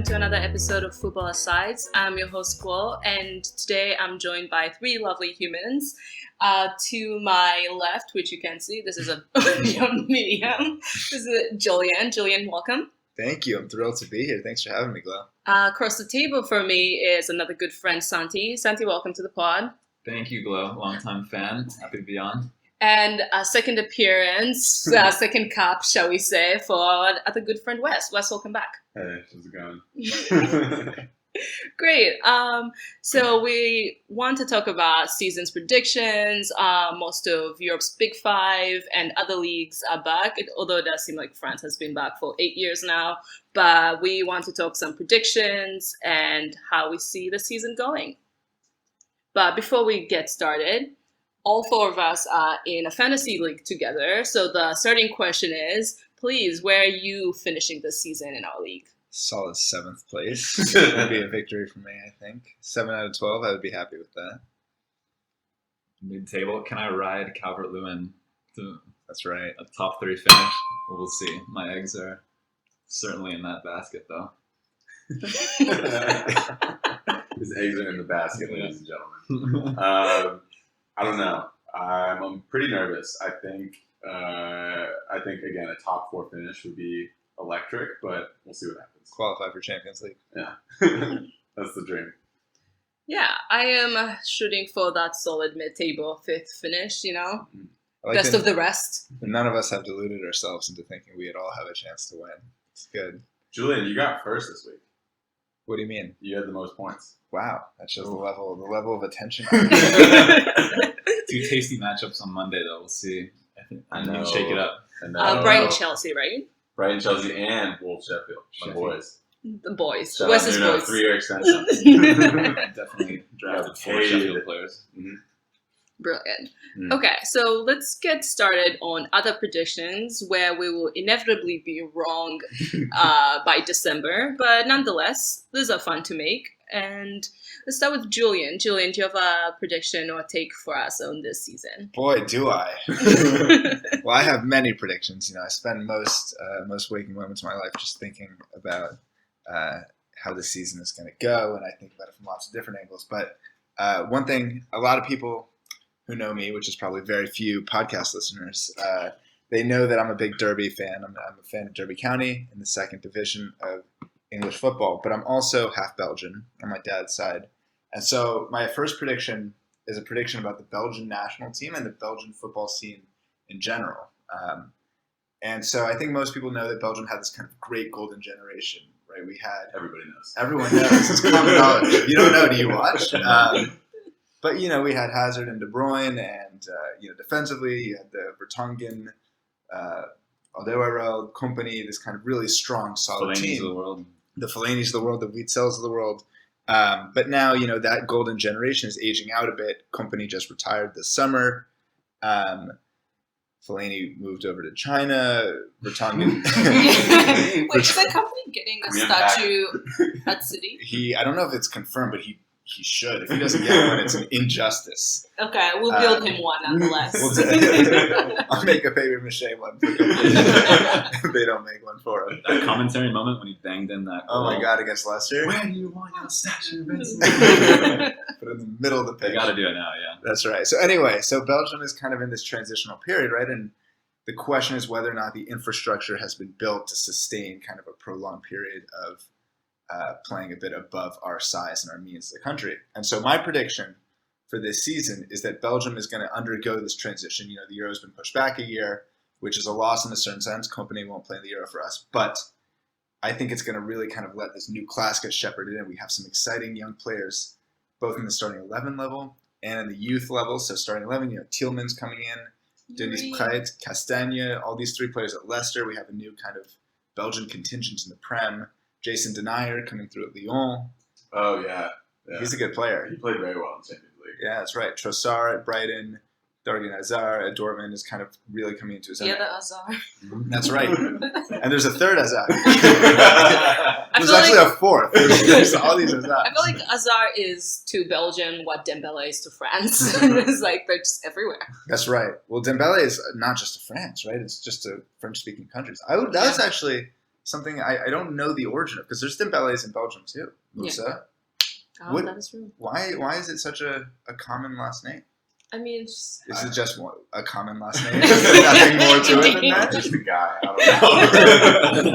welcome to another episode of Football A-Sides. I'm your host, Guo, and today I'm joined by three lovely humans. To my left, which you can see, this is a medium. This is Julian. Julian, welcome. Thank you. I'm thrilled to be here. Thanks for having me, Glo. Across the table for me is another good friend, Santi. Santi, welcome to the pod. Thank you, Glo. Longtime fan. Happy to be on. And a second appearance, second cap, shall we say, for other good friend Wes. Wes, welcome back. Hey, how's it going? Great. So we want to talk about season's predictions. Most of Europe's Big Five and other leagues are back, although it does seem like France has been back for 8 years now. But we want to talk some predictions and how we see the season going. But before we get started, all four of us are in a fantasy league together. So the starting question is, please, where are you finishing this season in our league? Solid 7th place. That would be a victory for me, I think. 7 out of 12, I would be happy with that. Mid-table. Can I ride Calvert-Lewin to That's right. a top 3 finish? We'll see. My eggs are certainly in that basket, though. His eggs are in the basket, ladies and gentlemen. I don't know. I'm pretty nervous. I think again, a top 4 finish would be electric, but we'll see what happens. Qualify for Champions League. Yeah, that's the dream. Yeah, I am shooting for that solid mid-table 5th finish, Best of the rest. None of us have deluded ourselves into thinking we'd all have a chance to win. It's good. Julian, you got first this week. What do you mean? You had the most points. Wow, that shows the level of attention. 2 tasty matchups on Monday, though. We'll see. I know. Shake it up. Brighton Chelsea, right? Brighton Chelsea and Wolves Sheffield. My boys. The boys. Shout Wes's out boys. 3-year extension. Definitely drafted 4 Sheffield players. Mm-hmm. Brilliant. Mm. Okay, so let's get started on other predictions where we will inevitably be wrong by December. But nonetheless, these are fun to make. And let's start with Julian. Julian, do you have a prediction or take for us on this season? Boy, do I. Well, I have many predictions. I spend most waking moments of my life just thinking about how the season is going to go, and I think about it from lots of different angles. But one thing, a lot of people who know me, which is probably very few podcast listeners, they know that I'm a big Derby fan. I'm a fan of Derby County in the 2nd division of English football, but I'm also half Belgian on my dad's side. And so my first prediction is a prediction about the Belgian national team and the Belgian football scene in general. And so I think most people know that Belgium had this kind of great golden generation, right? Everybody knows. Everyone knows. It's common knowledge. You don't know, do you watch? But, we had Hazard and De Bruyne, and, defensively, you had the Vertonghen, Alderweireld, Company, this kind of really strong, solid Fellaini's team. of the world. The Fellaini's of the world, the Witzels of the world. But now, that golden generation is aging out a bit. Company just retired this summer. Fellaini moved over to China. Vertonghen. Wait, is that company getting a statue at City? I don't know if it's confirmed, but he should. If he doesn't get one, it's an injustice. Okay, we'll build him one nonetheless. I'll make a papier-mâché one for if they don't make one for him. That commentary moment when he banged in that goal. Oh my God, against Leicester? Where do you want your statue, Vincent? Put it in the middle of the pitch. They got to do it now, yeah. That's right. So anyway, Belgium is kind of in this transitional period, right? And the question is whether or not the infrastructure has been built to sustain kind of a prolonged period of playing a bit above our size and our means as a country. And so my prediction for this season is that Belgium is going to undergo this transition. The Euro's been pushed back a year, which is a loss in a certain sense. Company won't play in the Euro for us. But I think it's going to really kind of let this new class get shepherded in. We have some exciting young players, both in the starting 11 level and in the youth level. So starting 11, Tielemans coming in, Denis Praet, Castagne, all these 3 players at Leicester. We have a new kind of Belgian contingent in the Prem. Jason Denayer coming through at Lyon. Oh, yeah. He's a good player. He played very well in Champions League. Yeah, that's right. Trossard at Brighton, Dargan Hazard at Dortmund is kind of really coming into his own. Yeah, the Hazard. That's right. And there's a third Hazard. There's feel actually like- a fourth. There's all these Hazards. I feel like Hazard is to Belgium what Dembele is to France. It's like they're just everywhere. That's right. Well, Dembele is not just to France, right? It's just to French-speaking countries. That's actually something I don't know the origin of, because there's Dembele's in Belgium too. Musa. Oh, that is true. Why is it such a common last name? I mean, is it just a common last name? Is there nothing more to it than that? Just the guy. I don't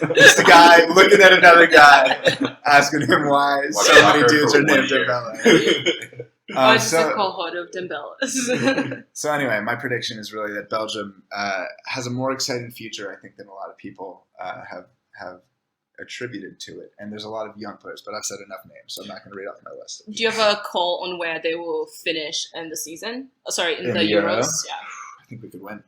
know. Just a guy looking at another guy, asking him why so many dudes are named Dembele. Just a cohort of Dembeles. So anyway, my prediction is really that Belgium has a more exciting future, I think, than a lot of people have attributed to it. And there's a lot of young players, but I've said enough names, so I'm not going to read off my list. Do you have a call on where they will finish in the season? Oh, sorry, in the Euro? Euros? Yeah. I think we could win.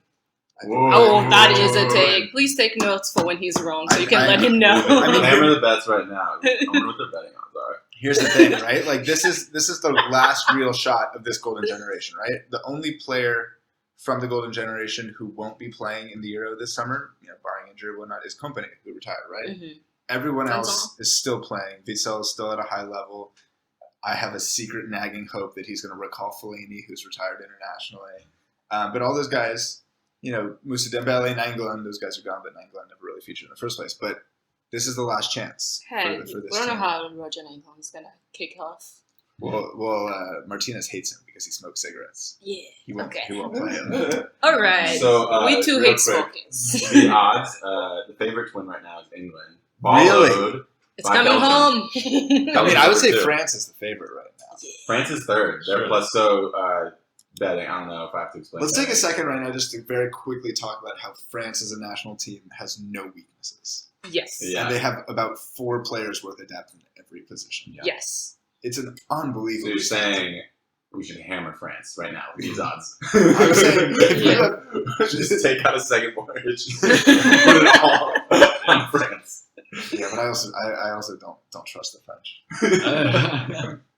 Oh, that is a take. Please take notes for when he's wrong, so you can let him know. I mean, hammer the bets right now. I wonder what they're betting on. Sorry. Here's the thing, right? Like this is the last real shot of this golden generation, right? The only player from the golden generation who won't be playing in the Euro this summer, barring injury or whatnot, is Koeman, who retired, right? Mm-hmm. Everyone else is still playing. Witsel is still at a high level. I have a secret nagging hope that he's going to recall Fellaini, who's retired internationally. But all those guys, Moussa Dembele, Nainggolan, those guys are gone, but Nainggolan never really featured in the first place. But this is the last chance for this I don't know how Roger Nainggolan is going to kick off. Well, Martinez hates him because he smokes cigarettes. Yeah. He won't play him. All right. So, we too hate smoking. The odds, the favorite to win right now is England. Really? It's coming home. I mean, I would say France is the favorite right now. France is third. They're plus betting. I don't know if I have to explain. Let's take a second right now just to very quickly talk about how France as a national team has no weaknesses. Yes. Yeah. And they have about 4 players worth of depth in every position. Yeah. Yes. It's an unbelievable. So you're saying we should hammer France right now with these odds? I'm saying just take out a second mortgage, put it all on France. Yeah, but I also don't trust the French.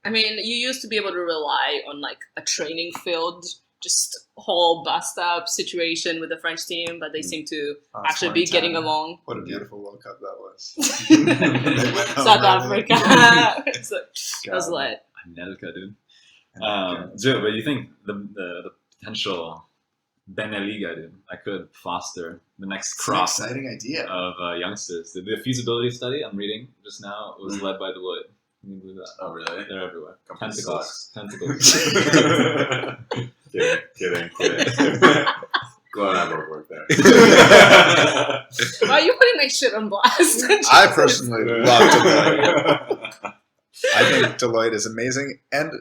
I mean, you used to be able to rely on like a training field, just whole bust up situation with the French team, but they seem to actually be getting along. What a beautiful World Cup that was. South Africa. That was lit. Anelka, dude. Joe, but you think the potential Beneliga, dude, that could foster the next crop exciting idea of youngsters. The feasibility study I'm reading just now was led by Deloitte. Can you believe that? Oh, really? They're everywhere. Tentacles. Kidding. Glad I both work there. Why are you putting my shit on blast? I personally love Deloitte. I think Deloitte is amazing and,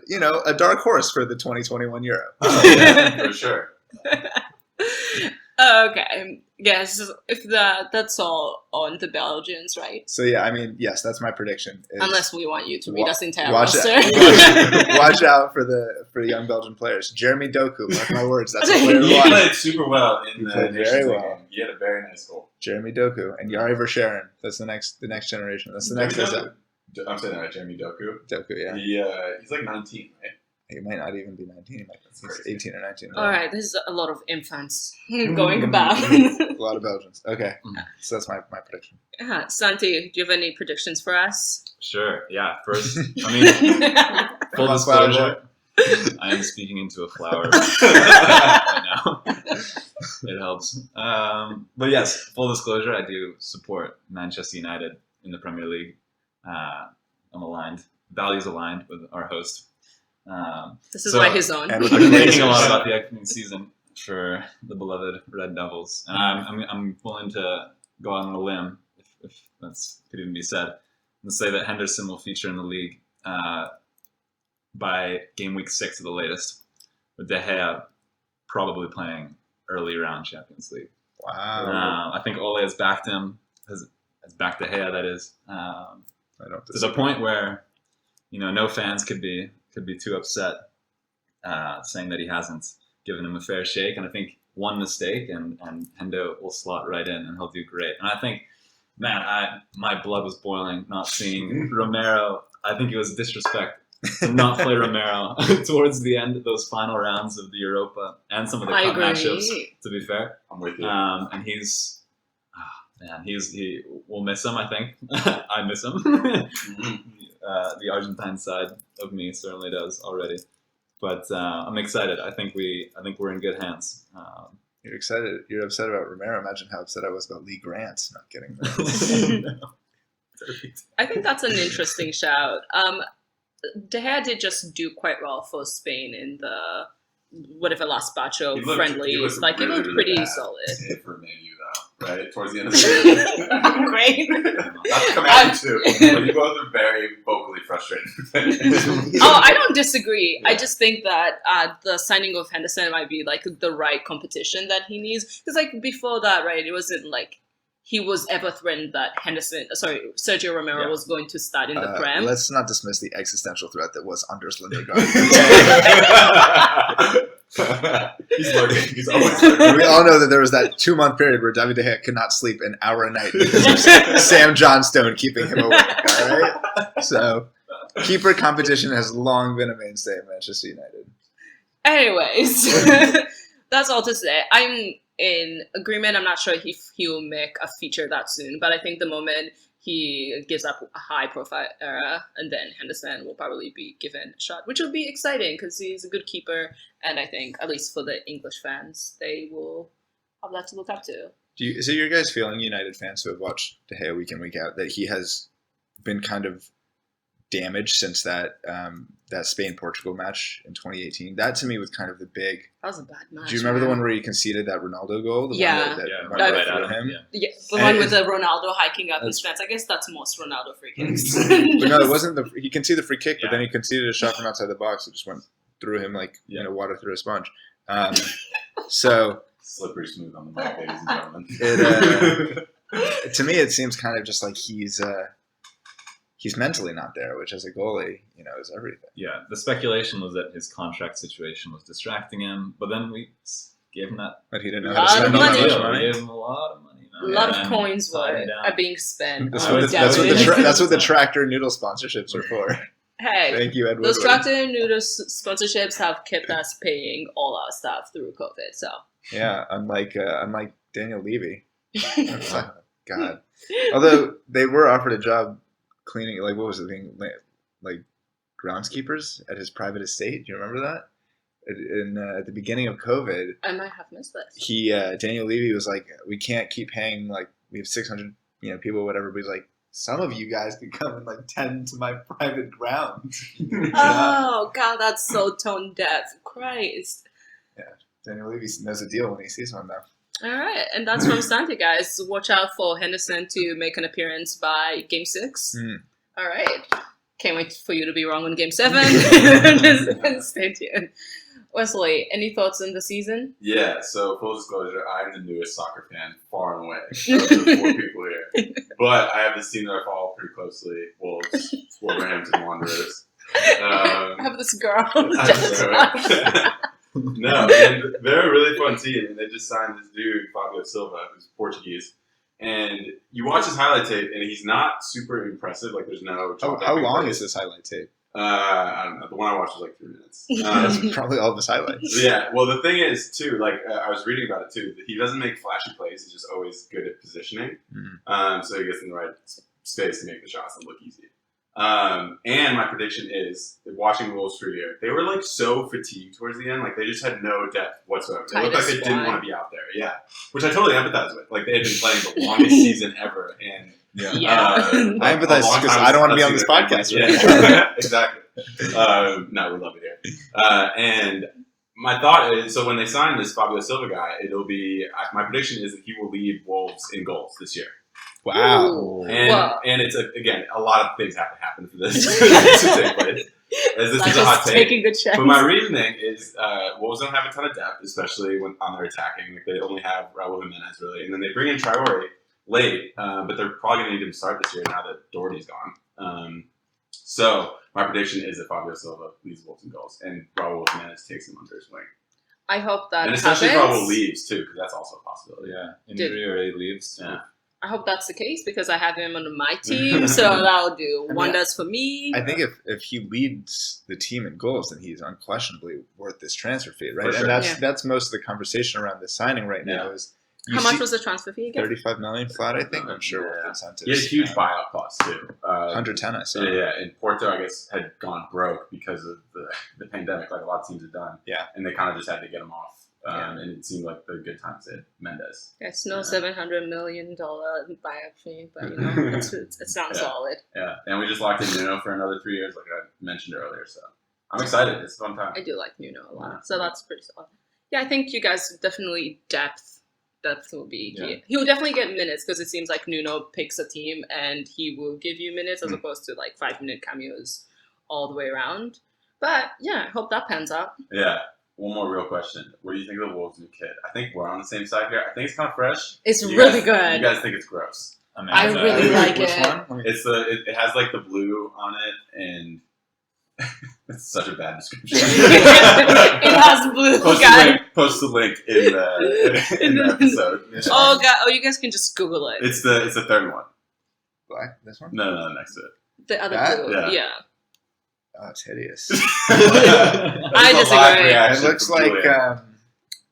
a dark horse for the 2021 Euro. Oh, yeah, for sure. Okay. Yes, if that's all on the Belgians, right? So yeah, I mean, yes, that's my prediction. Unless we want you to read us entire watch roster. Watch out for the young Belgian players. Jeremy Doku, mark my words, that's a player to He watch. played super well in the very well. game. He had a very nice goal. Jeremy Doku and Yari Verscharen. That's the next generation. That's the next. I'm saying that right, Jeremy Doku. Doku, yeah. He's like 19, right? He might not even be 19. He might be 18 or 19. All right, this is a lot of infants going about. A lot of Belgians. Okay, so that's my prediction. Santi, do you have any predictions for us? Sure. Yeah. First, I mean, full disclosure, I am speaking into a flower right now. It helps. But yes, full disclosure, I do support Manchester United in the Premier League. I'm aligned, values aligned with our host. This is why he's on. I'm thinking a lot about the upcoming season for the beloved Red Devils, and I'm willing to go out on a limb, if that's could even be said, and say that Henderson will feature in the league by game week 6 at the latest, with De Gea probably playing early round Champions League. Wow. I think Ole has backed him, has backed De Gea, that is. There's a point where, no fans could be too upset saying that he hasn't given him a fair shake. And I think one mistake and Hendo will slot right in and he'll do great. And I think, man, my blood was boiling not seeing Romero. I think it was disrespect to not play Romero towards the end of those final rounds of the Europa and some of the cup matchups, to be fair. I'm with you. And we'll miss him, I think. I miss him. The Argentine side of me certainly does already, but I'm excited. I think we're in good hands. You're excited. You're upset about Romero. Imagine how upset I was about Lee Grant not getting that. I think that's an interesting shout. De Gea did just do quite well for Spain in the whatever last batch of friendlies. Like he looked pretty solid. For Man U though, right? Towards the end of the season. Great. Not to come at you too. But you both are very vocally frustrated. I don't disagree. Yeah. I just think that the signing of Henderson might be like the right competition that he needs. Because like before that, right, it wasn't like he was ever threatened that Sergio Romero was going to start in the Prem. Let's not dismiss the existential threat that was Anders Lindegaard. He's lurking. He's always lurking. We all know that there was that 2-month period where David De Gea could not sleep an hour a night because of Sam Johnstone keeping him awake. All right, so keeper competition has long been a mainstay of Manchester United. Anyways, that's all to say. I'm in agreement. I'm not sure if he'll make a feature that soon, but I think the moment he gives up a high-profile era, and then Henderson will probably be given a shot, which will be exciting because he's a good keeper, and I think, at least for the English fans, they will have that to look up to. So you guys feeling, United fans who have watched De Gea week in, week out, that he has been kind of damaged since that Spain-Portugal match in 2018? That, to me, was kind of the big... That was a bad match. Do you remember the one where he conceded that Ronaldo goal? The Yeah. one that Right went out through him? Yeah, the one with the Ronaldo hiking up his fence. I guess that's most Ronaldo free kicks. But no, it wasn't he conceded the free kick, but then he conceded a shot from outside the box that just went through him like water through a sponge. So slippery smooth on the mic, ladies and gentlemen. To me, it seems kind of just like he's mentally not there, which as a goalie, is everything. Yeah, the speculation was that his contract situation was distracting him, but then we gave him that. But he didn't know how to spend money. that much money. We gave him a lot of money. A lot of coins are being spent. That's on what the Tractor Noodle sponsorships are for. Hey, thank you, Edward. those Tractor Noodle sponsorships have kept us paying all our stuff through COVID. So yeah, unlike Daniel Levy. Oh, God. Although they were offered a job cleaning, like what was the thing, like groundskeepers at his private estate. Do you remember that? At the beginning of COVID, I might have missed this. Daniel Levy was like, we can't keep paying, like we have 600 people, whatever. But he's like, some of you guys could come and like tend to my private grounds. Oh God, that's so tone deaf. Christ. Yeah, Daniel Levy knows the deal when he sees one, though. All right, and that's from Santi, guys. Watch out for Henderson to make an appearance by Game 6. All right. Can't wait for you to be wrong on Game 7. Just stay tuned. Wesley, any thoughts on the season? Yeah, so full disclosure, I'm the newest soccer fan, far and away, of the 4 people here. But I have this team that I follow pretty closely, Wolves, Wolverhampton Wanderers. I have this girl. No, and they're a really fun team, and they just signed this dude, Fabio Silva, who's Portuguese. And you watch his highlight tape, and he's not super impressive. Like, there's no... How long is this highlight tape? I don't know. The one I watched was like 3 minutes. That's probably all of his highlights. Yeah. Well, the thing is, too, like, I was reading about it, too. He doesn't make flashy plays. He's just always good at positioning. So he gets in the right space to make the shots and look easy. And my prediction is that watching the Wolves for a year, they were like so fatigued towards the end, like they just had no depth whatsoever. They looked like they didn't want to be out there. Yeah, which I totally empathize with. Like they had been playing the longest season ever, and I empathize because I don't want to be on this podcast. Yeah, exactly. No, we love it here. And my thought is, so when they sign this Fabio Silva guy, it'll be my prediction is that he will lead Wolves in goals this year. Wow. And it's, again, a lot of things have to happen for this to take place. As this is a hot take. But my reasoning is Wolves don't have a ton of depth, especially when on their attacking. Like they only have Raul Jimenez, really. And then they bring in Traore late, but they're probably going to need him to start this year now that Doherty's gone. So my prediction is that Fabio Silva leads Wolves in goals, and Raul Jimenez takes him under his wing. I hope that and especially if Raul leaves, too, because that's also a possibility. Yeah, injury or he leaves. Yeah. I hope that's the case because I have him on my team, so that'll do wonders for me. I think if he leads the team in goals, then he's unquestionably worth this transfer fee, right? Sure. And that's most of the conversation around this signing right now. Is how much was the transfer fee again? $35 million flat, I think. I'm sure with incentives. He had a huge buyout cost too. 110, I saw. Yeah, and Porto, I guess, had gone broke because of the pandemic, like a lot of teams had done. Yeah, and they kind of just had to get him off Yeah. And it seemed like the good times at Mendes. It's no $700 million buyout fee, but it sounds solid. Yeah, and we just locked in Nuno for another 3 years, like I mentioned earlier. So I'm excited. It's a fun time. I do like Nuno a lot, so that's pretty solid. Yeah, I think you guys definitely depth will be key. Yeah. He will definitely get minutes because it seems like Nuno picks a team and he will give you minutes as opposed to like 5-minute cameos all the way around. But yeah, I hope that pans out. Yeah. One more real question. What do you think of the Wolves' new kit? I think we're on the same side here. I think it's kind of fresh. It's really good. You guys think it's gross? I really like Which it. one? It's it has like the blue on it, and it's such a bad description. It has blue, guys. Post the link in the episode. Oh god! Oh, you guys can just Google it. It's the third one. Black? This one? No, next to it. The other That? blue, yeah. Oh, it's hideous. I disagree.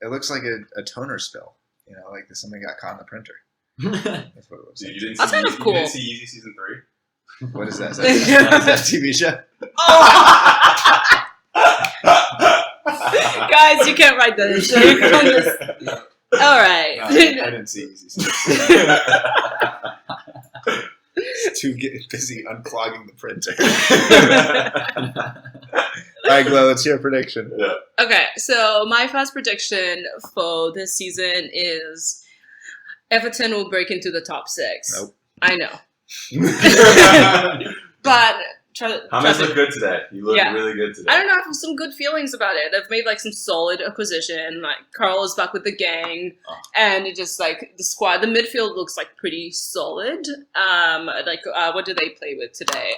It looks like a toner spill. You know, like something got caught in the printer. That's what it looks Dude, like. you didn't That's see, kind of cool. You didn't see Yeezy season 3? What is that? Is that a TV show? Oh! Guys, you can't write that. So you can just... All right. No, I didn't see Easy. Too busy unclogging the printer. All right, Glo, let's hear a prediction. Yeah. Okay, so my first prediction for this season is Everton will break into the top 6. Nope. I know. But James looked good today. You looked really good today. I don't know. I have some good feelings about it. They've made like some solid acquisition. Like Carl is back with the gang, and it just like the squad, the midfield looks like pretty solid. What do they play with today?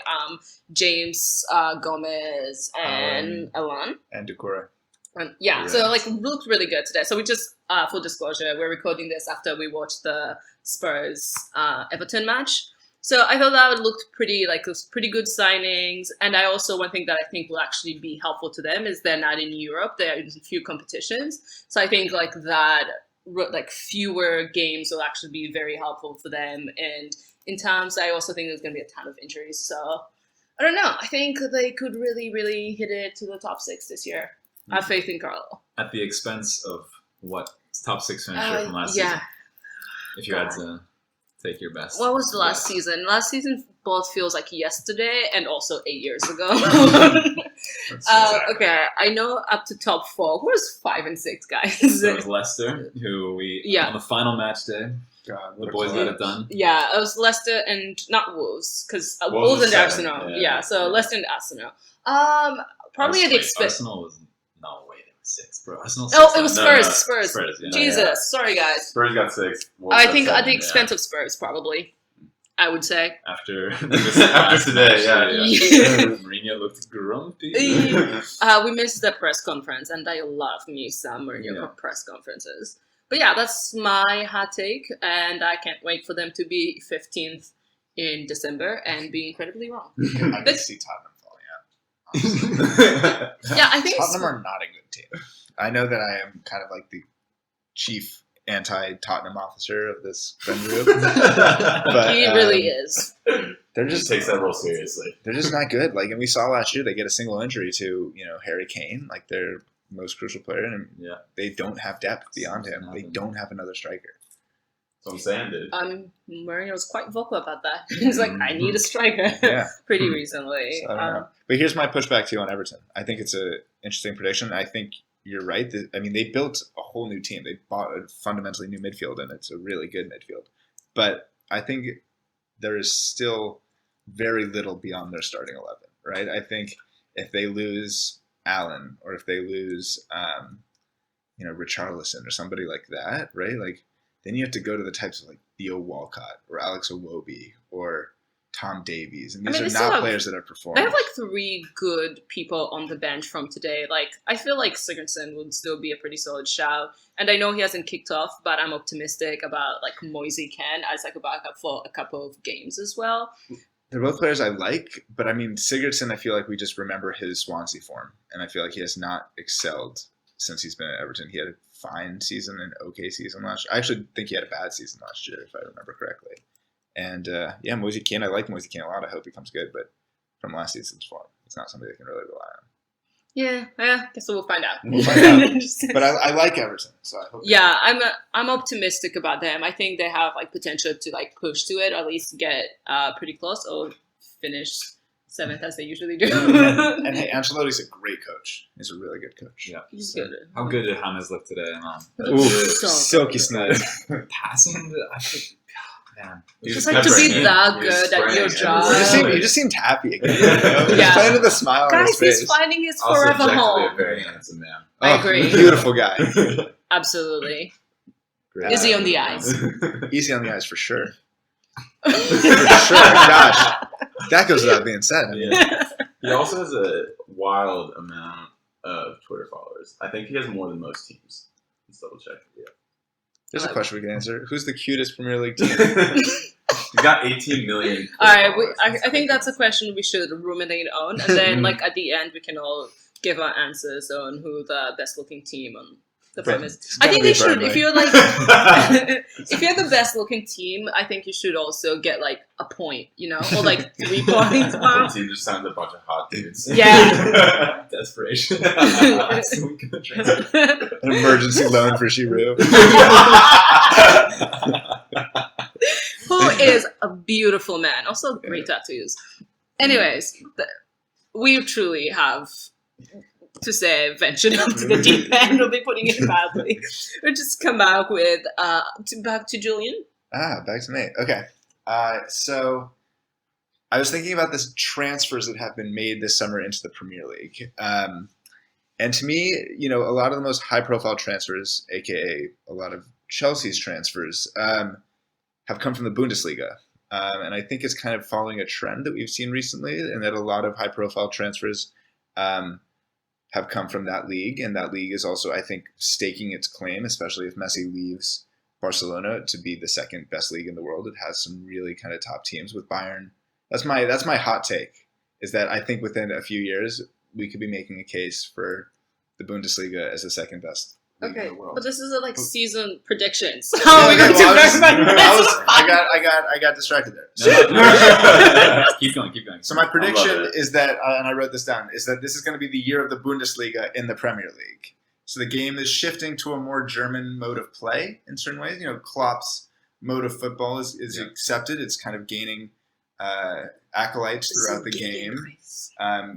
James, Gomez, and Elan. And Decorah. So like looked really good today. So we just full disclosure, we're recording this after we watched the Spurs Everton match. So I thought that looked pretty good signings. And I also, one thing that I think will actually be helpful to them is they're not in Europe. They're in a few competitions. So I think like that, like fewer games will actually be very helpful for them. And in terms, I also think there's going to be a ton of injuries. So I don't know. I think they could really, really hit it to the top 6 this year. I have faith in Carlo. At the expense of what top 6 finisher from last season? If you had to take your best. What was the last season? Last season both feels like yesterday and also 8 years ago. Okay, I know up to top 4. Who was 5 and 6, guys? There was Leicester, who on the final match day, the boys got it done. Yeah, it was Leicester and not Wolves, because Wolves and 7. Arsenal. Yeah, so Leicester and Arsenal. Probably at the expense. Arsenal was no way. 6, bro. Arsenal 6. Oh, it was Spurs. No. Spurs. Yeah. Jesus, sorry guys. Spurs got 6. I think at the expense of Spurs, probably. I would say. After today, yeah. Mourinho looked grumpy. We missed the press conference, and I love me some Mourinho press conferences. But yeah, that's my hot take, and I can't wait for them to be 15th in December and be incredibly wrong. I can see Tottenham falling out. Yeah, I think Tottenham are not a good team. I know that I am kind of like the chief anti-Tottenham officer of this friend group, but he really is. They're just takes that role seriously. They're just not good. Like, and we saw last year, they get a single injury to Harry Kane, like their most crucial player, and they don't have depth beyond him. They don't have another striker. That's what I'm saying, dude. Mourinho was quite vocal about that. He's like, I need a striker. Pretty recently. So, I don't know. But here's my pushback to you on Everton. I think it's an interesting prediction. I think you're right. They built a whole new team. They bought a fundamentally new midfield, and it's a really good midfield. But I think there is still very little beyond their starting 11, right? I think if they lose Allen or if they lose, Richarlison or somebody like that, right? Like, then you have to go to the types of like Theo Walcott or Alex Iwobi or Tom Davies, and these are not players that are performing. They have like 3 good people on the bench from today. Like, I feel like Sigurdsson would still be a pretty solid shout, and I know he hasn't kicked off, but I'm optimistic about like Moise Kean as like a backup for a couple of games as well. They're both players I like, but I mean Sigurdsson, I feel like we just remember his Swansea form, and I feel like he has not excelled since he's been at Everton. He had a fine season, an okay season last year. I actually think he had a bad season last year, if I remember correctly. And Moise Kean, I like Moise Kean a lot. I hope he comes good, but from last season's form, it's not somebody that can really rely on. Yeah, guess we'll find out. We'll find out. But I like Everton, so I hope. Yeah, I'm optimistic about them. I think they have like potential to like push to it, or at least get pretty close, or finish 7th as they usually do. And hey, Ancelotti's a great coach. He's a really good coach. Yeah, He's good. How good did James look today? Ooh, So silky smooth. Passing, I think, man. Just like to be that good at your job. You just seemed happy again. He's playing with a smile on his Guys, face. he's finding his Also, forever objectively home. a very handsome man. I agree. Beautiful guy. Absolutely. Great. Easy on the eyes. Easy on the eyes for sure. For sure. Gosh, that goes without being said. I mean, He also has a wild amount of Twitter followers. I think he has more than most teams. Let's double check. Yeah. there's a question we can answer. Who's the cutest Premier League team? He's got 18 million. All right, followers. I think that's a question we should ruminate on, and then like at the end we can all give our answers on who the best looking team on the Prem is. I think they should. If you're like, if you're the best looking team, I think you should also get like a point, or like 3 points. The team just signed a bunch of hot dudes. Yeah. Desperation. An emergency loan for Giroud. Who is a beautiful man, also great tattoos. Anyways, we truly have to say ventured out to the deep end. We'll be putting it badly. We'll just come back with back to Julian. Back to me. Okay. So I was thinking about this transfers that have been made this summer into the Premier League. And to me, a lot of the most high-profile transfers, aka a lot of Chelsea's transfers, have come from the Bundesliga. And I think it's kind of following a trend that we've seen recently, and that a lot of high-profile transfers have come from that league. And that league is also, I think, staking its claim, especially if Messi leaves Barcelona, to be the second best league in the world. It has some really kind of top teams with Bayern. That's my hot take, is that I think within a few years we could be making a case for the Bundesliga as the second best league in the world. But this is a season predictions. How are we going to I got distracted there. Keep going. So my prediction is that, and I wrote this down, is that this is going to be the year of the Bundesliga in the Premier League. So the game is shifting to a more German mode of play in certain ways. Klopp's mode of football is accepted. It's kind of gaining acolytes throughout the game.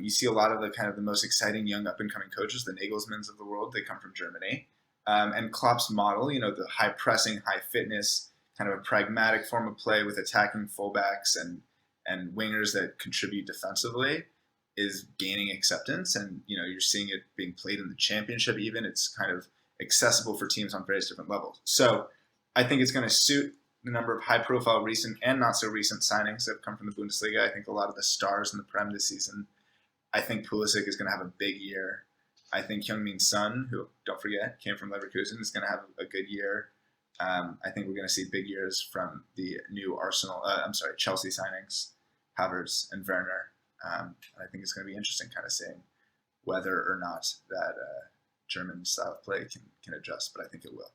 You see a lot of the most exciting young up-and-coming coaches, the Nagelsmanns of the world. They come from Germany. And Klopp's model, the high pressing, high fitness, kind of a pragmatic form of play with attacking fullbacks and wingers that contribute defensively, is gaining acceptance. And, you're seeing it being played in the championship even. It's kind of accessible for teams on various different levels. So I think it's going to suit the number of high-profile recent and not-so-recent signings that have come from the Bundesliga. I think a lot of the stars in the Prem this season. I think Pulisic is going to have a big year. I think Heung-min Son, who, don't forget, came from Leverkusen, is going to have a good year. I think we're going to see big years from the new Chelsea signings, Havertz and Werner. And I think it's going to be interesting kind of seeing whether or not that German style of play can adjust, but I think it will.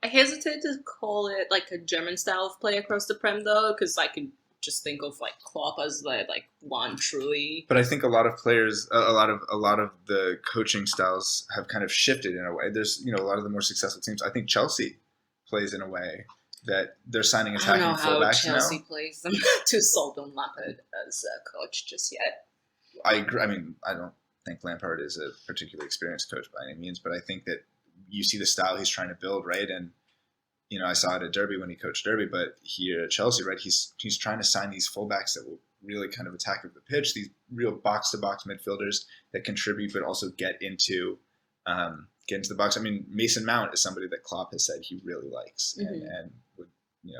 I hesitate to call it like a German style of play across the Prem though, because I could just think of like Klopp as like one truly. But I think a lot of players, a lot of the coaching styles have kind of shifted in a way. There's a lot of the more successful teams. I think Chelsea plays in a way that they're signing attacking fullbacks now. I don't know how Chelsea plays. I'm not too sold on Lampard as a coach just yet. I agree. I mean, I don't think Lampard is a particularly experienced coach by any means, but I think that you see the style he's trying to build, right? And I saw it at Derby when he coached Derby, but here at Chelsea, right, he's trying to sign these fullbacks that will really kind of attack the pitch, these real box-to-box midfielders that contribute but also get into the box. I mean, Mason Mount is somebody that Klopp has said he really likes and would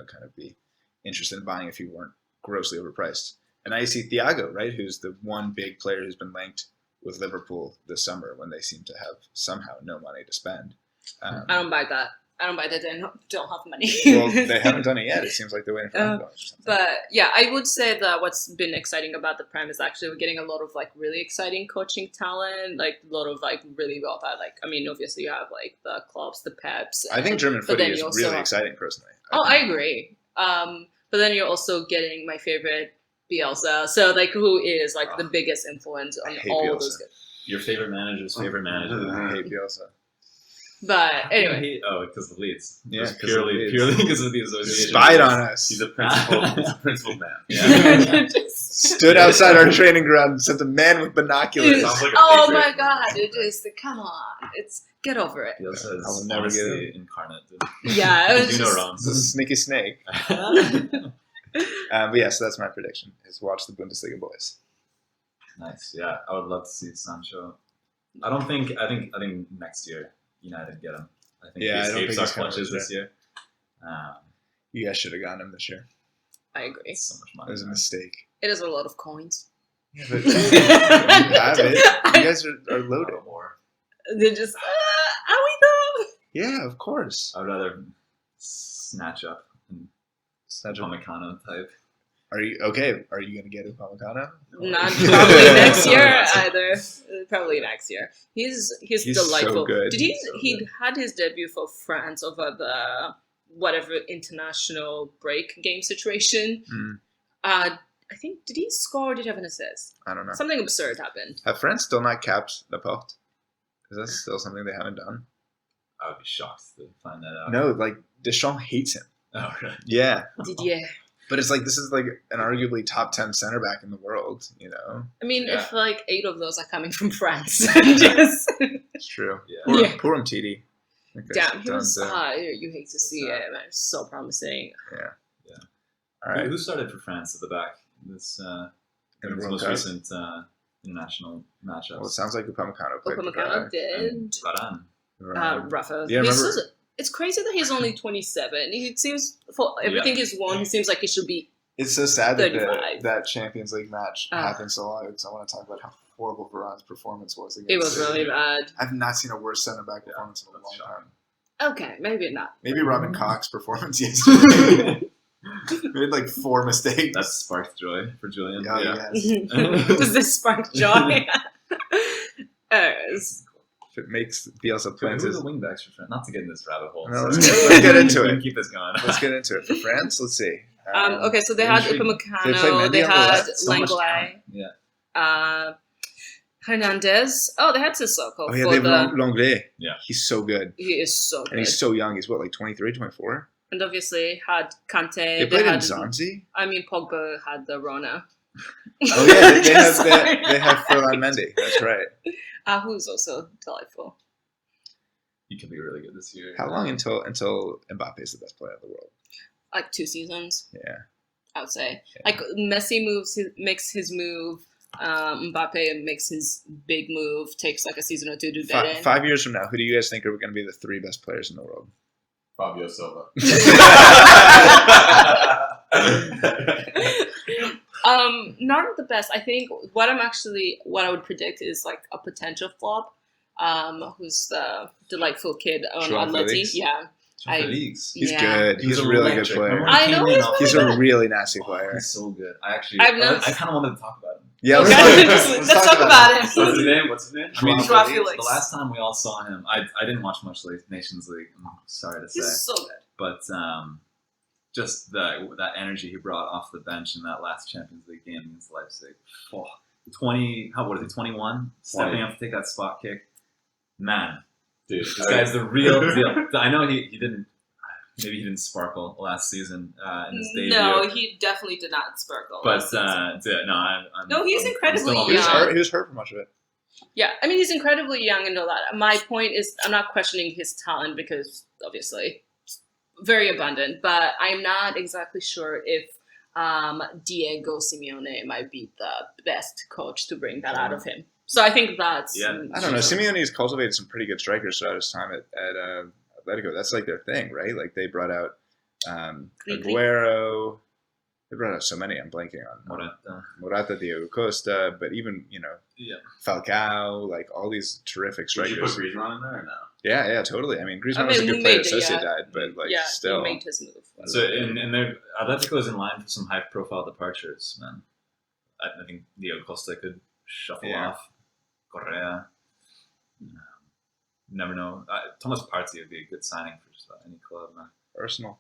kind of be interested in buying if he weren't grossly overpriced. And now you see Thiago, right, who's the one big player who's been linked with Liverpool this summer when they seem to have somehow no money to spend. I don't buy that. I don't buy that they don't have money. Well, they haven't done it yet. It seems like they're waiting for them to go or something. But yeah, I would say that what's been exciting about the Prem is actually we're getting a lot of like really exciting coaching talent, like a lot of like really well thought. Like, I mean, obviously you have like the Klopps, the Peps. I think German footy is really exciting personally. I agree. But then you're also getting my favorite Bielsa. So like who is like the biggest influence on all of those guys. Your favorite manager's favorite manager. I hate Bielsa. But anyway, Because of Leeds. Yeah, Just 'cause of Leeds. purely because of the association. Spied on us. He's a principled man. Yeah. Stood outside our training ground and sent a man with binoculars. Sounds like a oh Patriot. my God! It just come on. Get over it. Bielsa I will is never get honestly incarnate. Yeah, it was Do no just, wrong. It's a sneaky snake. But yeah, so that's my prediction: is watch the Bundesliga boys. Nice. Yeah, I would love to see Sancho. I think next year United get him. I think Yeah, I he don't escapes think our he's coming clutches this this year. You guys should have gotten him this year. I agree. It's so much It money. was a man. mistake. It is a lot of coins. Yeah, but you have it. You guys are loaded. No more. They're just, are we though? Yeah, of course. I would rather snatch up and Such a- Upamecano type. Are you okay? Are you gonna get Upamecano? Not probably next year either. Probably next year. He's delightful. so good. Did he? He's so He good. had his debut for France over the whatever international break game situation. Mm, I think did he score? Or did he have an assist? I don't know. Something absurd happened. Have France still not capped Laporte? Is that still something they haven't done? I would be shocked to find that out. No, like Deschamps hates him. Oh, really? Yeah, Didier. but it's like this is like an arguably top 10 center back in the world. You know, I mean, Yeah. if like 8 of those are coming from France, just it's true. Yeah. Poor, Yeah. poor Umtiti. I think damn, he done was. to- You hate to see sad. it, man. So promising. All right. Who started for France at the back? This In the this World most Cup? recent international matchups. Well, it sounds like Upamecano played. for Upamecano Varane. did. Varane. Rafa. Yeah, He's remember- so- it's crazy that he's only 27. He seems, for everything he's won, he seems like he should be. It's so sad that 35. that Champions League match Ah. happened so long because I want to talk about how horrible Varane's performance was. Against It was City. really bad. I've not seen a worse center back Yeah, performance in a that's long shocking. time. Okay, maybe not. Maybe Robin Cox's performance yesterday. Made like 4 mistakes. That sparked joy for Julian. Oh, yeah. yes. Does this spark joy? Anyways. If it makes Bielsa Who plant are his... the wingbacks for France? Not to get in this rabbit hole. No, so- let's get into We can it. Keep this going. Let's get into it. For France, let's see. Okay, so they had intriguing. They play Upamecano, they Mendy on the had left? So much Langlais, Yeah. Hernandez. Oh, they had Sissoko. Oh, yeah, for they have the, Langlais. Yeah. He's so good. he is so good. And he's so young. He's what, like 23, 24? And obviously had Kante. They played in had, Zanzi? I mean, Pogba had the Rona. Oh, yeah. They have, Sorry. they have Ferland Mendy. That's right. Who's also delightful. He could be really good this year. How long until Mbappe is the best player in the world? Like 2 seasons, Yeah. I would say. Yeah. Like Messi makes his move. Mbappe makes his big move. Takes like a season or 2 to get in. 5 years from now, who do you guys think are going to be the 3 best players in the world? Fabio Silva. Not the best. I think what I would predict is like a potential flop. Who's the delightful kid on Joao Atleti? Felix? Yeah, I- Felix. He's Yeah. good. He's a really good electric. player. Remember when he I know came in he's off- He's really a really nasty player. He's so good. I I've kind of wanted to talk about him. Yeah, Okay, let's talk about him. What's his name? What's his name? I mean, Joao Felix. the last time we all saw him, I didn't watch much Nations League. I'm sorry to say, He's so good. but just that energy he brought off the bench in that last Champions League game against Leipzig. Oh, 21, stepping up to take that spot kick. Man, Dude, this guy's the real deal. I know he didn't. Maybe he didn't sparkle last season in his debut. No, he definitely did not sparkle. But last season. I'm He's I'm incredibly still on He was, board. young. he was hurt for much of it. Yeah, I mean, he's incredibly young and all that. My point is, I'm not questioning his talent because obviously it's very abundant, but I'm not exactly sure if Diego Simeone might be the best coach to bring that out of him. So I think that's... Yeah. I don't know. Simeone's cultivated some pretty good strikers throughout his time at Atletico. That's like their thing, right? Like they brought out Aguero. They brought out so many. I'm blanking on Morata, Diego Costa, but even Yeah. Falcao, like all these terrific Did you put strikers. Griezmann in there or no? Yeah, totally. I mean, Griezmann I was a mean, good who player made at it, Sociedad, but like yeah, still. he made his move. So and their Atletico is in line for some high-profile departures, man. I think Diego Costa could shuffle Yeah. off. Correa. Never know. Thomas Partey would be a good signing for just about any club, man. Arsenal.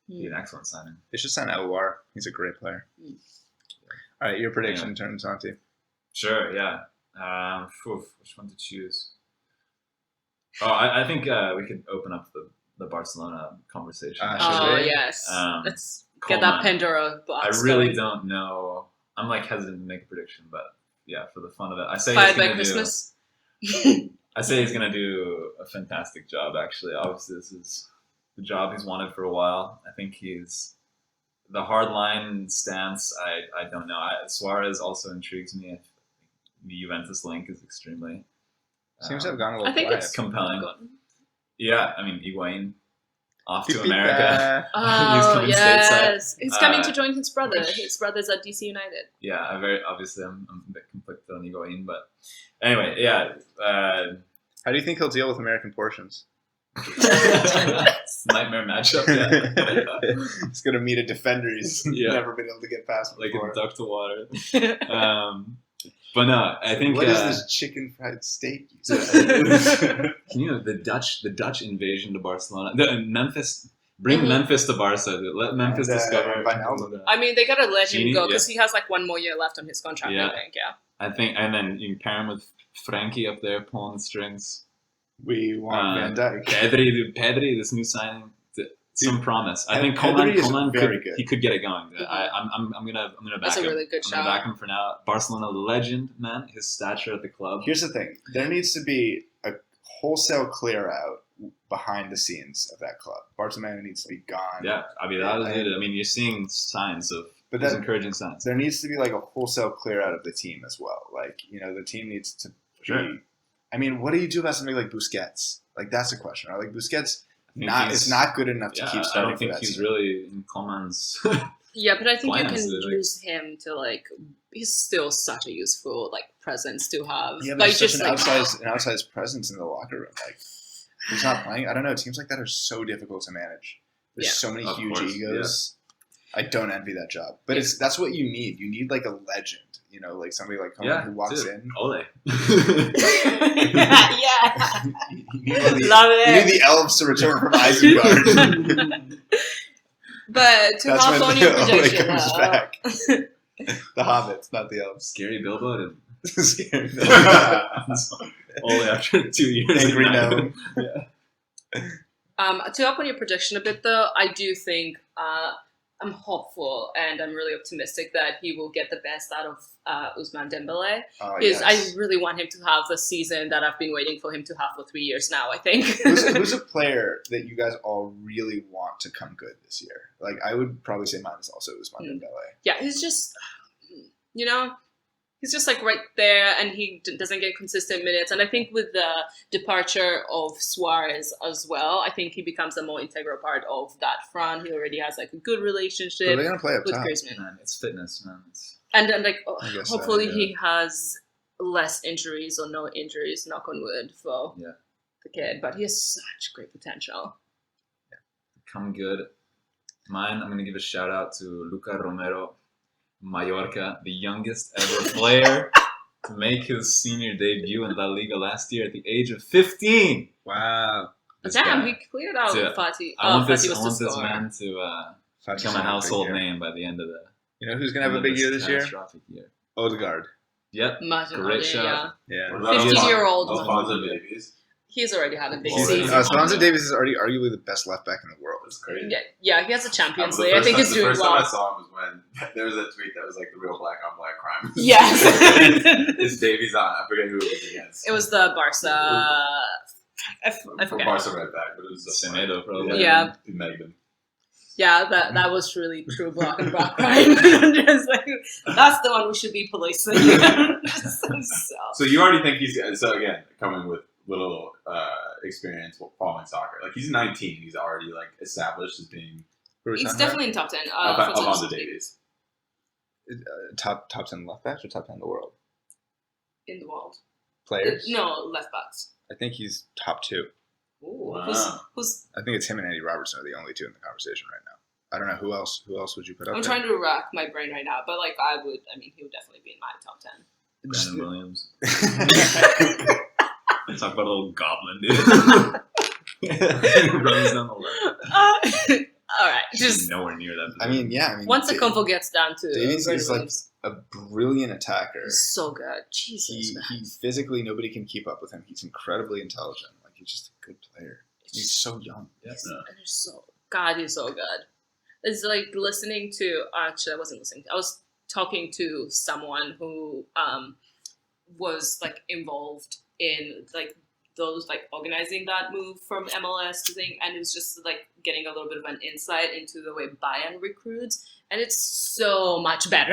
Be an excellent signing. They should sign Elwar. He's a great player. Mm. All right, your prediction turns on to. Sure, yeah. Which one to choose? Oh, I think we could open up the Barcelona conversation. Oh, yes. Let's get that Koeman. Pandora box. I really going. don't know. I'm like hesitant to make a prediction, but yeah, for the fun of it, I say Fired he's by gonna Christmas. I say he's gonna do a fantastic job. Actually, obviously, this is the job he's wanted for a while. I think he's the hard line stance. I don't know. Suarez also intrigues me. I think the Juventus link is extremely Seems to have gone a little I think quiet. it's compelling. Yeah, I mean, Higuain off to Beep, America. beep, He's Oh, coming yes. He's coming Uh, to join his brother. which- His brother's at DC United. Yeah, I'm a bit conflicted on Higuain, but anyway, yeah. How do you think he'll deal with American portions? Nightmare matchup, yeah. He's gonna meet a defender he's Yeah. never been able to get past Like before. a duck to water. But no, I think What is this chicken fried steak? You Can said? you know the Dutch invasion to Barcelona, bring Memphis to Barca, let Memphis And, discover. Wijnaldum. I mean, they gotta let him Genie, go because he has like 1 more year left on his contract. Yeah. I think. Yeah. I think, and then you can pair him with Frankie up there pulling the strings. We want Van Dijk. Pedri, this new signing, some promise. I think Pedri is Koeman very could, good. he could get it going. Mhm. I'm gonna back That's a him. really good I'm gonna shout. back him for now. Barcelona legend, man. His stature at the club. Here's the thing: there needs to be a wholesale clear out behind the scenes of that club. Barcelona needs to be gone. Yeah, I mean that was it. I mean, you're seeing signs of But those that, encouraging signs. there needs to be like a wholesale clear out of the team as well. Like, the team needs to Sure. be. I mean, what do you do about somebody like Busquets? Like, that's the question. Like, Busquets think it's not good enough to keep I starting don't think for that he's team. really in Koeman's. Yeah, but I think you Plans, can like- use him to like. He's still such a useful like presence to have. Yeah, but like he's such just an like outsized presence in the locker room. Like, he's not playing. I don't know. Teams like that are so difficult to manage. There's Yeah. so many Of huge course, egos. I don't envy that job, but Yeah. that's what you need. You need like a legend. Like somebody like Koeman who walks dude. in. Ole. yeah. You need one of the- Love you need it. the elves to return from Isengard. But to That's hop when on your Ole prediction, comes back. The hobbits, not the elves. Scary Bilbo Scary. to Ole after 2 years. Angry in gnome. to hop on your prediction a bit though, I do think I'm hopeful and I'm really optimistic that he will get the best out of Ousmane Dembele. Oh, Because yes. I really want him to have the season that I've been waiting for him to have for 3 years now, I think. Who's a player that you guys all really want to come good this year? Like, I would probably say mine is also Ousmane Dembele. Yeah, he's just, he's just like right there and he doesn't get consistent minutes. And I think with the departure of Suarez as well, I think he becomes a more integral part of that front. He already has like a good So relationship they're gonna play up with top. Griezmann. Man, it's fitness, man. And then like I guess so, hopefully yeah. he has less injuries or no injuries, knock on wood, for Yeah. the kid. But he has such great potential. Come good. Mine, I'm going to give a shout out to Luca Romero, Mallorca, the youngest ever player to make his senior debut in La Liga last year at the age of 15. Wow. This Damn, guy. he cleared out Yeah. Fati. I want Fati this, was I the want this scorer. man to become a household name by the end of the You know who's gonna have a big year this year? catastrophic year. Odegaard. Yep. Imagine Great Ode, shot. Yeah. What about 15-year-old. Alfonso Davies? He's already had a big Already. season. Alfonso Davies is already arguably the best left back in the world. That's crazy. Yeah, he has a Champions The League. I first think time- he's doing The first time I well. saw him was when there was a tweet that was like the real black on black crime. Yes. Is Davies on? I forget who it was against. It was the Barca. I For forget. Barca right back, but it was the Semedo, probably. Yeah. He megged him. Yeah, that was really true black and black crime. Just like, that's the one we should be policing. So you already think he's so again coming with little experience following soccer. Like he's 19, he's already like established as being He's definitely in top 10. Alfonso Davies. top 10 left backs or top 10 in the world in the world. players. No, left backs. I think he's top 2. Ooh, Wow. who's? I think it's him and Andy Robertson are the only two in the conversation right now. I don't know who else. Who else would you put up I'm there? trying to rack my brain right now, but like he would definitely be in my top 10. Brandon Williams. Talk about a little goblin, dude. Runs down the left. All right, just Nowhere near that. I mean, yeah. I mean, once the combo gets down to Davies Brandon is like Williams. a brilliant attacker. He's so good. Jesus, man. He physically, nobody can keep up with him. He's incredibly intelligent. Like, he's just a good player. He's so young. He's so good. It's like listening to. Actually, I wasn't listening. I was talking to someone who was like involved in like those like organizing that move from MLS to thing, and it was just like getting a little bit of an insight into the way Bayern recruits, and it's so much better.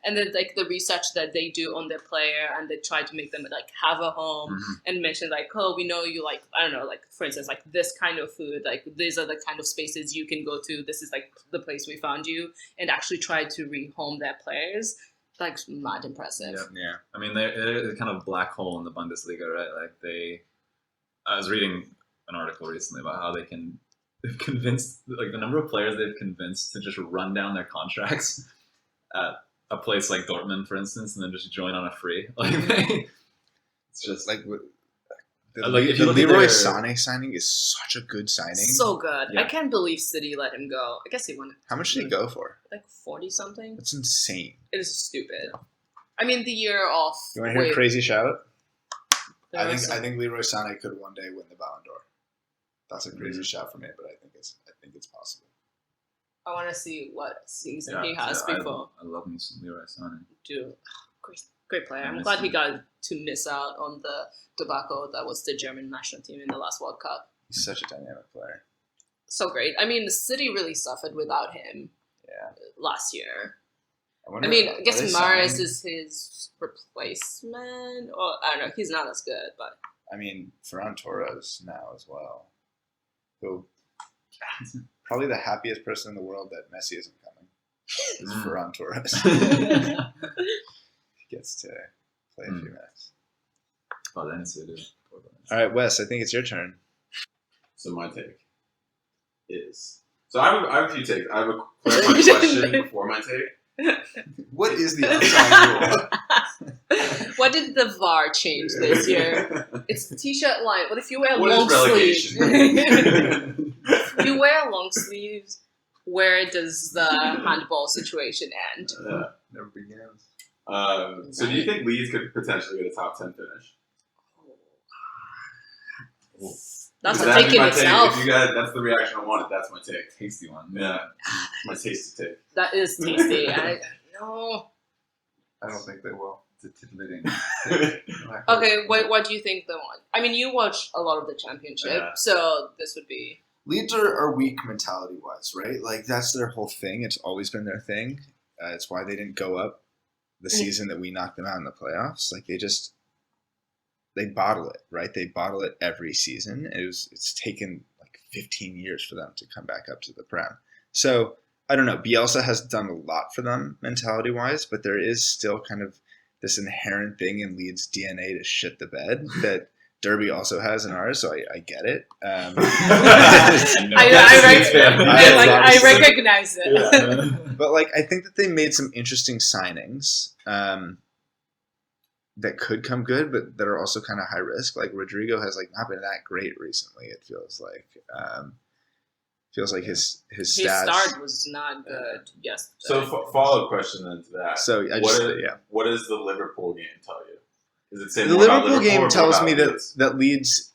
And then like the research that they do on their player, and they try to make them like have a home and mention like, oh, we know you like, I don't know, like for instance, like this kind of food, like these are the kind of spaces you can go to. This is like the place we found you, and actually try to rehome their players. Like mad impressive. Yeah. I mean, they're kind of black hole in the Bundesliga, right? Like I was reading an article recently about how they've convinced, like the number of players they've convinced to just run down their contracts at a place like Dortmund, for instance, and then just join on a free. Like it's just like the Leroy Leroy Sané signing is such a good signing. So good. Yeah. I can't believe City let him go. I guess he won. How much did he go for? Like 40 something. That's insane. It is stupid. I mean, the year off. You want to hear a crazy shout? There I was think Leroy Sané could one day win the Ballon d'Or. That's a crazy shout for me, but I think it's possible. I want to see what season he has before. I love me some Leroy Sané. Dude, great player. I'm glad he got to miss out on the debacle that was the German national team in the last World Cup. He's such a dynamic player. So great. I mean, the City really suffered without him. Yeah. Last year. I mean, I guess Mahrez is his replacement. Or I don't know. He's not as good, but I mean, Ferran Torres now as well. Who probably the happiest person in the world that Messi isn't coming is Ferran Torres. He gets to play a few minutes. Valencia, dude. All right, Wes, I think it's your turn. So my take is... So I have a few takes. I have a clarifying question before my take. What is the outside rule? what did the VAR change this year? It's the t-shirt line. What if you wear What long is sleeves? relegation? If you wear long sleeves, where does the handball situation end? Never begins. So do you think Leeds could potentially get a top 10 finish? That's Does a that take be in my take? itself. If you guys, that's the reaction I wanted. That's my take. Tasty one. Yeah, my tasty take. That is tasty. No. I don't think they will. It's a titillating. Okay, what do you think they want? I mean, you watch a lot of the championship, so this would be... Leeds are weak mentality-wise, right? Like, that's their whole thing. It's always been their thing. It's why they didn't go up the season that we knocked them out in the playoffs. Like, they bottle it, right? They bottle it every season. It's taken like 15 years for them to come back up to the Prem. So, I don't know. Bielsa has done a lot for them mentality-wise, but there is still kind of this inherent thing in Leeds' DNA to shit the bed that Derby also has in ours, so I get it. I recognize it. Yeah. But like, I think that they made some interesting signings that could come good, but that are also kind of high risk. Like Rodrigo has like not been that great recently. It feels like his stats. His start was not good yesterday. So follow-up question then to that. So what does the Liverpool game tell you? Does it say the more about Liverpool game or tells about me Leeds? that Leeds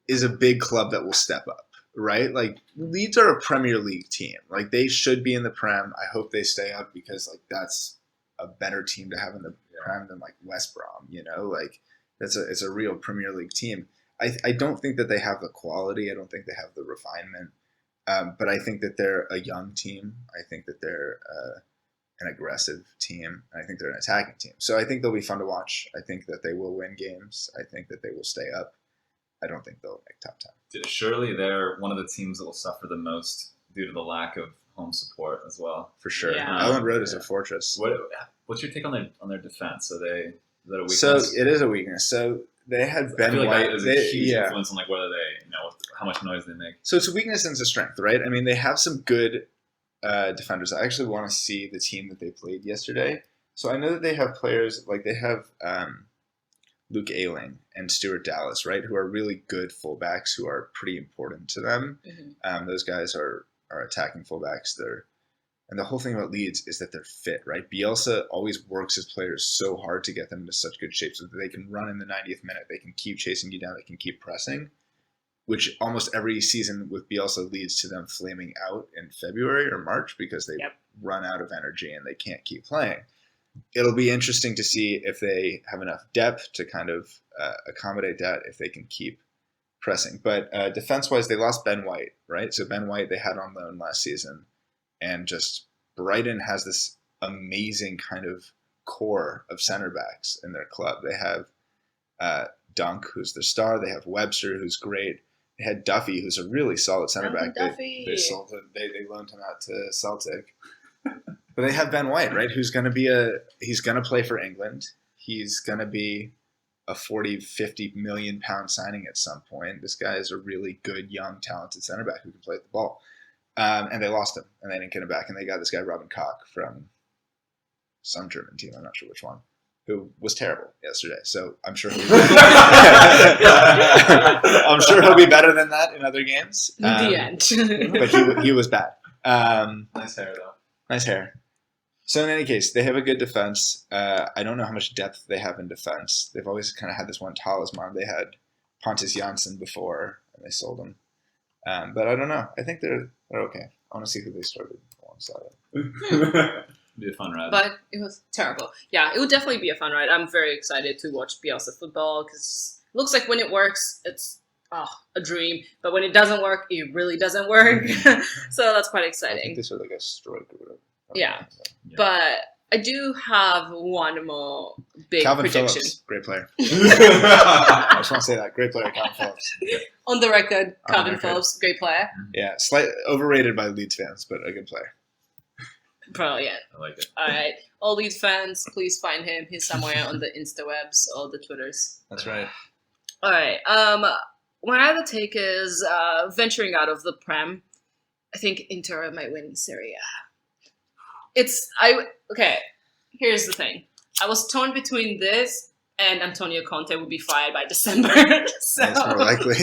is a big club that will step up, right? Like Leeds are a Premier League team. Like they should be in the Prem. I hope they stay up because like that's a better team to have in the Prem than like West Brom. You know, like it's a real Premier League team. I don't think that they have the quality. I don't think they have the refinement. But I think that they're a young team. I think that they're an aggressive team. And I think they're an attacking team. So I think they'll be fun to watch. I think that they will win games. I think that they will stay up. I don't think they'll make top 10. Surely they're one of the teams that will suffer the most due to the lack of home support as well. For sure. Yeah. Ellen Road is a fortress. What's your take on their defense? Is that a weakness? So it is a weekness. So they had Ben I feel like White. that is a huge influence on like whether they, how much noise they make. So it's a weakness and it's a strength, right? I mean, they have some good defenders. I actually want to see the team that they played yesterday. So I know that they have players like they have Luke Ayling and Stuart Dallas, right, who are really good fullbacks who are pretty important to them. Mm-hmm. Those guys are attacking fullbacks. And the whole thing about Leeds is that they're fit, right? Bielsa always works his players so hard to get them into such good shape so that they can run in the 90th minute. They can keep chasing you down. They can keep pressing, which almost every season with Bielsa leads to them flaming out in February or March because they run out of energy and they can't keep playing. It'll be interesting to see if they have enough depth to kind of accommodate that, if they can keep pressing. But defense-wise, they lost Ben White, right? So Ben White they had on loan last season. And just Brighton has this amazing kind of core of center backs in their club. They have Dunk, who's the star. They have Webster, who's great. They had Duffy, who's a really solid center back. They sold him. They loaned him out to Celtic. But they have Ben White, right? Who's going to he's going to play for England. He's going to be a 40, 50 million pound signing at some point. This guy is a really good, young, talented center back who can play the ball. And they lost him, and they didn't get him back. And they got this guy, Robin Koch, from some German team, I'm not sure which one, who was terrible yesterday. So I'm sure he'll be I'm sure he'll be better than that in other games. The end. But he was bad. Nice hair, though. Nice hair. So in any case, they have a good defense. I don't know how much depth they have in defense. They've always kind of had this one talisman. They had Pontus Jansson before, and they sold him. But I don't know. I think they're okay. I want to see who they started alongside. It'd be a fun ride. But it was terrible. Yeah, it would definitely be a fun ride. I'm very excited to watch Bielsa football because it looks like when it works, it's a dream. But when it doesn't work, it really doesn't work. So that's quite I exciting. think they sort of like a stroke or whatever. Yeah. But I do have one more big Calvin prediction. Phillips, great player. I just want to say that. Great player, Calvin Phillips. On the record, On the Calvin record. Phillips, great player. Yeah, slightly overrated by Leeds fans, but a good player. Brilliant. I like it. All right. All Leeds fans, please find him. He's somewhere on the Instawebs or the Twitters. That's right. All right. My other take is venturing out of the Prem. I think Inter might win Serie A. Okay. Here's the thing. I was torn between this and Antonio Conte would be fired by December. That's more likely.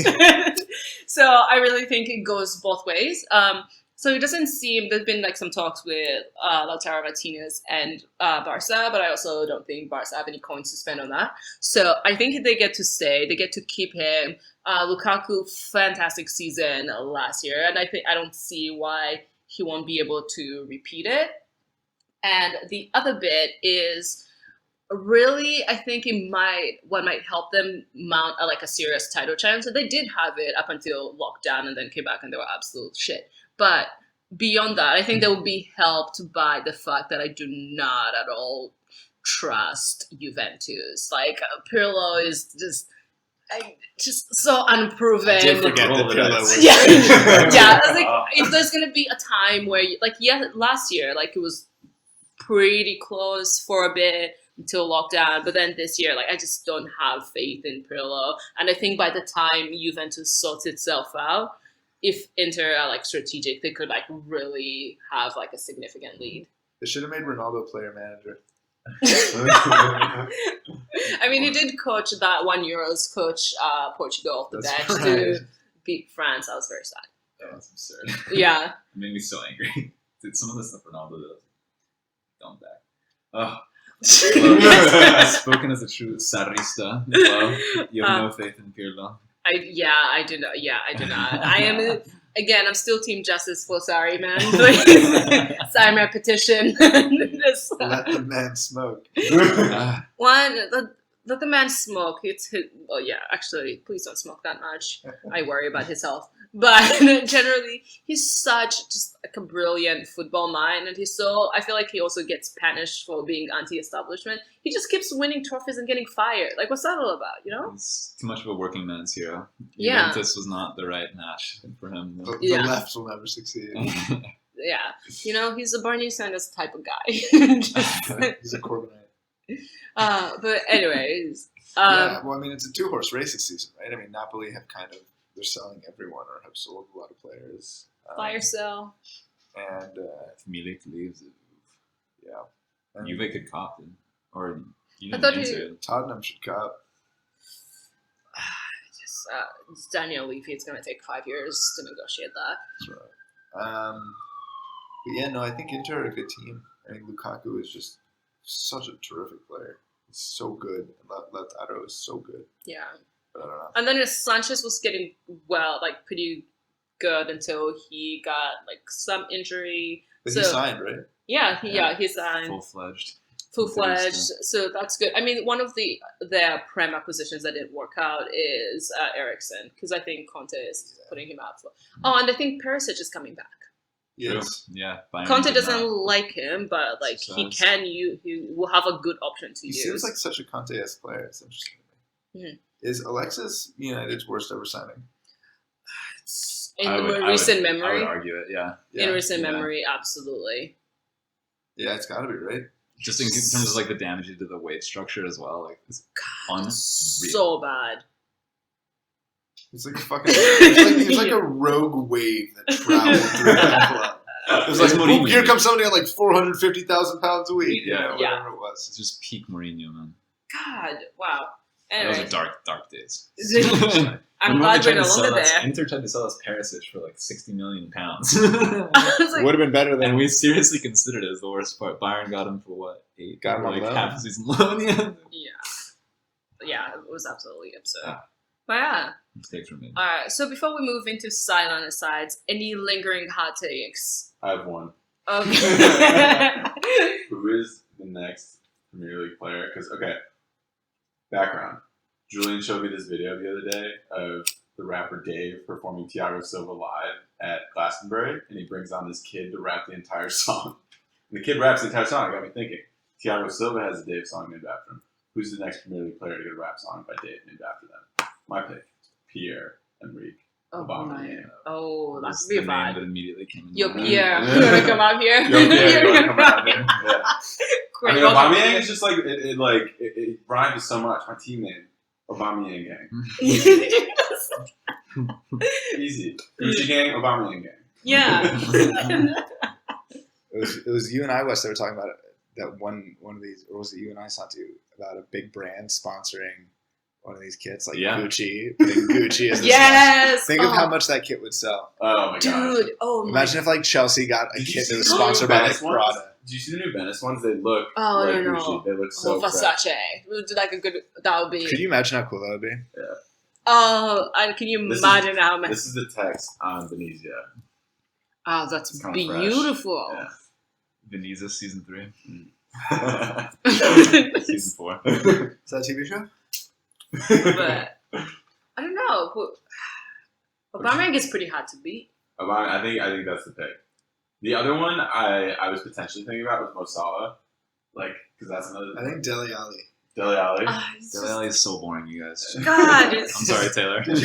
So I really think it goes both ways. So it doesn't seem there's been like some talks with Lautaro Martinez and Barca, but I also don't think Barca have any coins to spend on that. So I think they get to stay, they get to keep him. Lukaku, fantastic season last year, and I don't see why he won't be able to repeat it. And the other bit is really, I think what might help them mount a serious title chance. So they did have it up until lockdown and then came back and they were absolute shit. But beyond that, I think they will be helped by the fact that I do not at all trust Juventus. Like Pirlo is just so unproven. I did forget that Pirlo was. Yeah. I was like, if there's gonna be a time where last year, it was pretty close for a bit until lockdown, but then this year, I just don't have faith in Pirlo. And I think by the time Juventus sorts itself out, if Inter are strategic, they could really have a significant lead. They should have made Ronaldo player manager. I mean, he did coach that one Euros, Portugal off the That's bench to beat France. I was very sad. Yeah, that's absurd. Yeah. It made me so angry. Dude, some of the stuff Ronaldo does. Don't back. Oh. Spoken as a true Sarrista. Well, you have no faith in Pirlo. I do not. Yeah, I do not. I am, again, I'm still Team Justice for Sarri, man. Please sign my petition. Let the man smoke. Let the man smoke. Oh yeah, actually, please don't smoke that much. I worry about his health. But generally, he's such just a brilliant football mind, and I feel like he also gets punished for being anti-establishment. He just keeps winning trophies and getting fired. What's that all about, He's too much of a working man's hero. Yeah. Juventus was not the right match for him. The left will never succeed. Yeah. He's a Bernie Sanders type of guy. He's a Corbynite. But anyways. Yeah, well, I mean, it's a two-horse race this season, right? I mean, Napoli have they're selling everyone or have sold a lot of players. Fire sale. And, if Milik leaves, yeah. And Juve could cop him. Or you I didn't thought answer it. Tottenham should cop. It's Daniel Levy. It's going to take 5 years to negotiate that. That's right. But yeah, no, I think Inter are a good team. I think Lukaku is just such a terrific player. He's so good. Lautaro is so good. Yeah. But I don't know. And then Sanchez was getting pretty good until he got some injury. But he signed, right? Yeah, he signed. Full-fledged. So that's good. I mean, one of their prem acquisitions that didn't work out is Eriksen, because I think Conte is putting him out for. Oh, and I think Perisic is coming back. Yes. Yeah. Conte doesn't like him, but he will have a good option to he use. He seems like such a Conte-esque player. It's interesting to me. Is Alexis United's worst ever signing? In recent memory, I would argue it. Yeah. In recent memory, absolutely. Yeah, it's got to be, right. Just in terms of like the damage to the wage structure as well, like it's so bad. It's like fucking. It's like a rogue wave that traveled through that club. It was like, boom, here comes somebody on like £450,000 a week. Whatever it was. It's just peak Mourinho, man. God, wow. Anyway. Those are dark days. I'm glad we're no longer there. Inter tried to sell us Perisic for like £60 million. Would have been better than. And we seriously considered it as the worst part. Bayern got him for what, 8? Got him on loan. Half a season loan. Yeah, it was absolutely absurd. Yeah. But yeah. Mistakes were made. All right. So before we move into Sidelines A-Sides, any lingering hot takes? I have one. Okay. Who is the next Premier League player? Because background. Julian showed me this video the other day of the rapper Dave performing Thiago Silva live at Glastonbury, and he brings on this kid to rap the entire song. And the kid raps the entire song. It got me thinking. Thiago Silva has a Dave song named after him. Who's the next Premier League player to get a rap song by Dave named after them? My pick, Pierre-Emerick Aubameyang. Oh, that's the be name fine. that immediately came in. Yo, Pierre, you want to come out here? Yo, Pierre, you want to come out here? Yeah. I mean, Aubameyang is just like it rhymes so much. My team name, Aubameyang Gang. Easy. Gucci Gang, Aubameyang Gang. Yeah. It was you and I, Wes, that were talking about it. That one of these, or was it you and I, Santu, about a big brand sponsoring one of these kits, like Gucci. Putting Gucci as yes. Think of how much that kit would sell. Oh my god, dude! Oh, imagine if like Chelsea got a kit that was sponsored by like Prada. Did you see the new Venice ones? They look like Gucci. They look so Versace. Like a good. That would be. Could you imagine how cool that would be? Yeah. Oh, can you imagine how much? This is the text on Venezia. Oh, that's beautiful. Yeah. Venezia season 3. Season 4. Is that a TV show? But I don't know. Aubameyang is pretty hard to beat. I think that's the pick. The other one I was potentially thinking about was Mo Salah, because that's another. I think Dele Alli. Dele Alli. Dele Alli is so boring, you guys. God, I'm sorry, Taylor. Did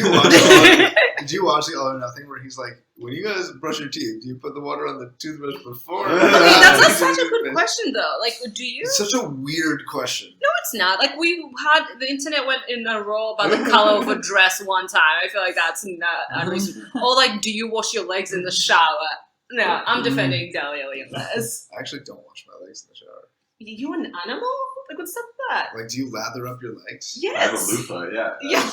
you watch the All or Nothing where he's like, when you guys brush your teeth, do you put the water on the toothbrush before? That's such a good question, though. Do you? It's such a weird question. No, it's not. We had the internet went in a row about the color of a dress one time. I feel like that's not unreasonable. Or do you wash your legs in the shower? No, I'm defending Dele Alli in this. I actually don't wash my legs in the shower. You an animal? What's up with that? Do you lather up your legs? Yes. I have a loofah, yeah. Yeah.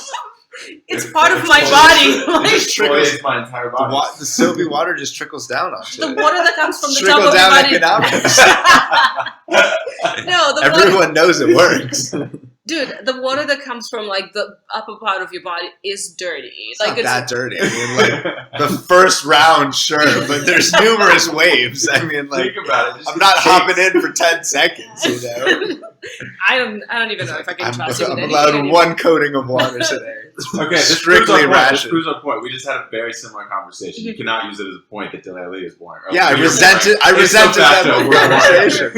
It's part of my body. It just trickles my entire body. The soapy water just trickles down onto it. The water that comes from the top of your body. No, everyone knows it works. Dude, the water that comes from the upper part of your body is dirty. It's not that dirty. I mean, the first round, sure, but there's numerous waves. I mean, think about it. I'm not hopping in for 10 seconds. You know, I don't even know if I can trust you. I'm allowed one coating of water today. Okay, this strictly rational. This proves our point. We just had a very similar conversation. You cannot use it as a point that Dele Alli is boring. Yeah, I resented that conversation.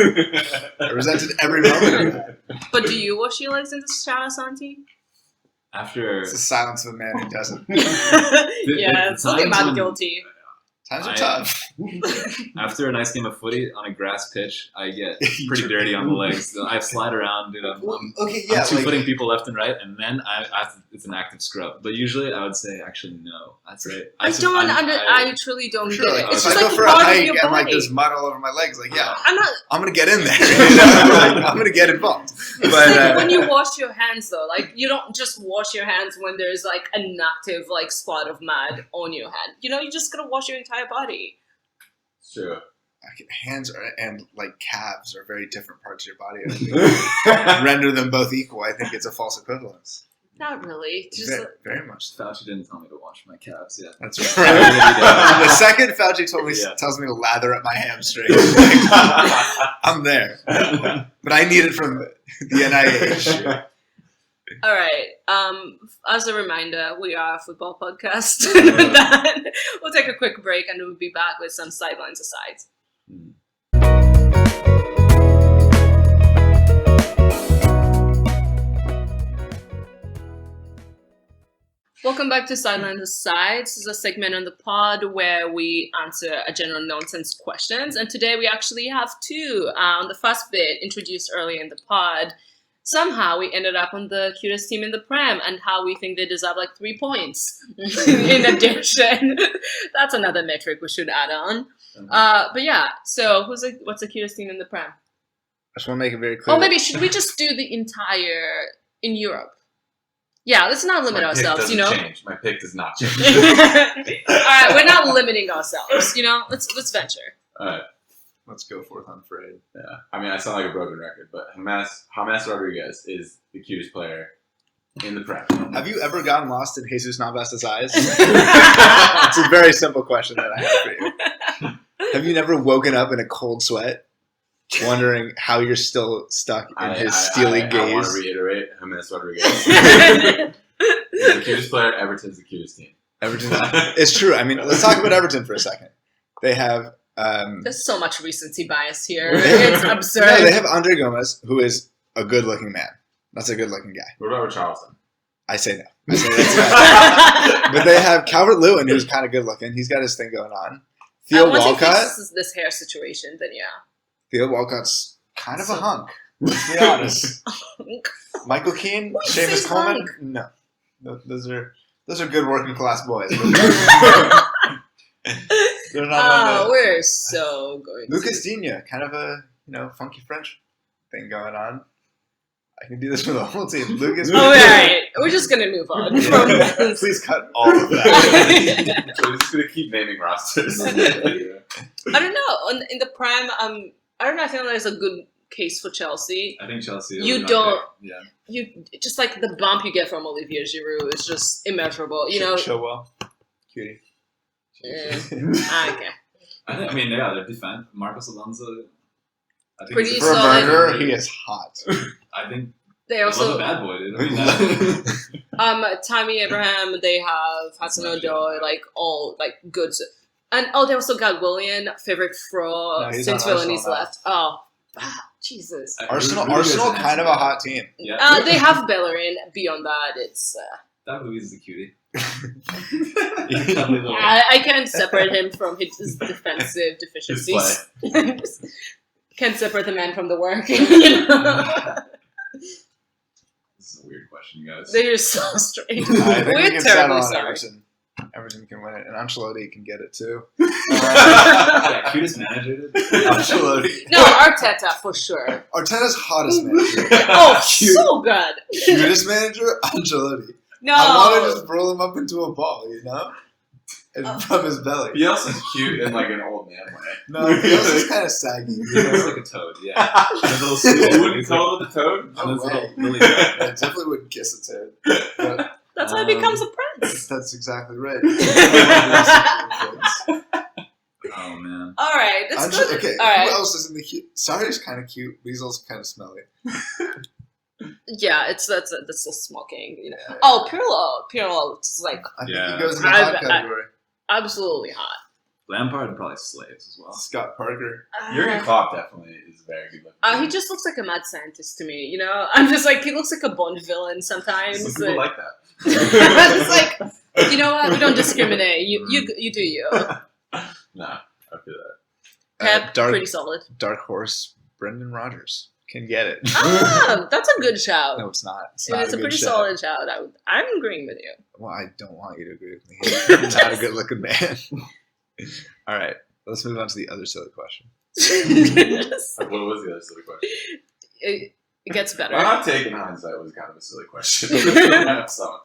I resented every moment of that. But do you wash your legs in the shower, Santi? It's the silence of a man who doesn't. Yeah, it's something about guilty. Times are tough. After a nice game of footy on a grass pitch, I get pretty dirty on the legs. I slide around, dude. I'm two-footing people left and right, and then it's an active scrub. But usually, I would say, actually, no. That's right. I truly don't get it. It's if just I go for a hike and there's mud all over my legs, I'm gonna get in there. I'm gonna get involved. But when you wash your hands, though, you don't just wash your hands when there's an active spot of mud on your hand. You just gotta wash your entire body. It's true. hands and like calves are very different parts of your body. I think render them both equal. I think it's a false equivalence. Not really. Just Very much. Fauci didn't tell me to wash my calves yet. That's right. The second Fauci tells me to lather up my hamstrings, I'm there. But I need it from the NIH. all right. As a reminder, we are a football podcast. With that, we'll take a quick break and we'll be back with some Sidelines A-Sides. Welcome back to Sidelines A-Sides. This is a segment on the pod where we answer a general nonsense questions. And today we actually have two. The first bit, introduced earlier in the pod, somehow we ended up on the cutest team in the Prem and how we think they deserve like 3 points in addition. That's another metric we should add on. But yeah, so what's the cutest team in the Prem? I just want to make it very clear. Oh, maybe should we just do the entire in Europe? Yeah, let's not limit ourselves, Change. My pick does not change. All right, we're not limiting ourselves, Let's venture. All right. Let's go forth unafraid. Yeah. I mean, I sound like a broken record, but James Rodriguez is the cutest player in the Prem. Have you ever gotten lost in Jesus Navas's eyes? It's a very simple question that I have for you. Have you never woken up in a cold sweat, wondering how you're still stuck in his steely gaze? I want to reiterate, James Rodriguez is the cutest player. Everton's the cutest team. Everton. It's true. I mean, let's talk about Everton for a second. They have... There's so much recency bias here. It's absurd. No, they have Andre Gomez, who is a good-looking man. That's a good-looking guy. What about Richarlison? I say no. But they have Calvert-Lewin, who's kind of good-looking. He's got his thing going on. Theo Walcott. This hair situation, then yeah. Theo Walcott's kind of a hunk. Let's be honest. Michael Keane, Seamus Coleman. No, those are good working-class boys. They're not we're so going. Lucas Digne, kind of a funky French thing going on. I can do this for the whole team. Lucas. All right, we're just gonna move on from this. Please cut all of that. So we're just gonna keep naming rosters. I don't know. In the Prime, I don't know. I think there's a good case for Chelsea. I think Chelsea. You don't. Yeah. You just like the bump you get from Olivier Giroud is just immeasurable. Chilwell, cutie. Okay. I mean, yeah, their defense. Marcos Alonso. I think Pretty for a solid. murderer, he is hot. I think they also a bad boy, dude. I mean, Tammy Abraham. They have Hudson Odoi, like all like good. And they also got Willian, favorite Fro since Villaini's left. Oh, Jesus. Arsenal kind of a hot team. Yeah. They have Bellerin. Beyond that, it's. That Luis is a cutie. I can't separate him from his defensive deficiencies. Can't separate the man from the work. This is a weird question, guys. They're so strange. I think we We're can settle terribly on sorry. Everton. Everton can win it, and Ancelotti can get it too. Yeah, cutest manager. Ancelotti. No, Arteta for sure. Arteta's hottest manager. Oh, so good. Cutest manager, Ancelotti. No. I want to just roll him up into a ball, and from his belly. Bielsa's cute in like an old man way. No, Bielsa's kind of saggy. It's like a toad, yeah. His little stool. You wouldn't call it a toad? No His way. little lily I definitely wouldn't kiss a toad. But That's how he becomes a prince. that's exactly right. Oh man. All right, that's good. Okay, All right. who else is in the cute? Sarri's kind of cute, but he's also kind of smelly. Yeah, that's a smoking. Oh, Pirlo, is like I think Yeah. he goes in the hot I- category. absolutely hot. Lampard probably slaves as well. Scott Parker. Jurgen Klopp definitely is very good looking. He just looks like a mad scientist to me. I'm just like he looks like a Bond villain sometimes. Some people like that. It's like, you know what? We don't discriminate. You do you. Nah, I feel that. Pep, Dark pretty solid. horse, Brendan Rodgers can get it. That's a good shout. No, it's not. It's not a good pretty shout. solid shout. I'm agreeing with you. Well, I don't want you to agree with me. You're not a good looking man. All right, let's move on to the other silly question. What was the other silly question? it gets better. My hot take in hindsight was kind of a silly question. I have some.